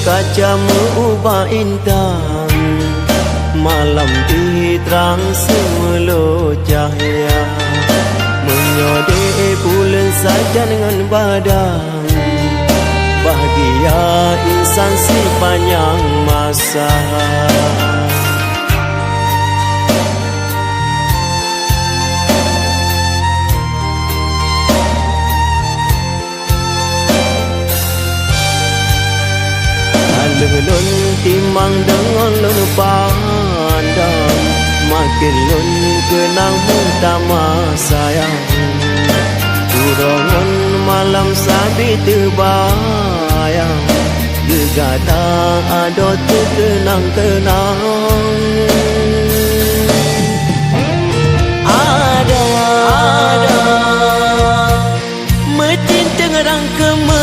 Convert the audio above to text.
kaca mengubah intan, malam diterang semelo cahaya, menyodek bulan saja dengan badang, bahagia insan sepanjang masa. Lun timang dengan lun pandang, makin lun kenang utama sayang. Turongon malam sabi terbayang, gegata ado terkenang-kenang. Ada metin tengerang kemana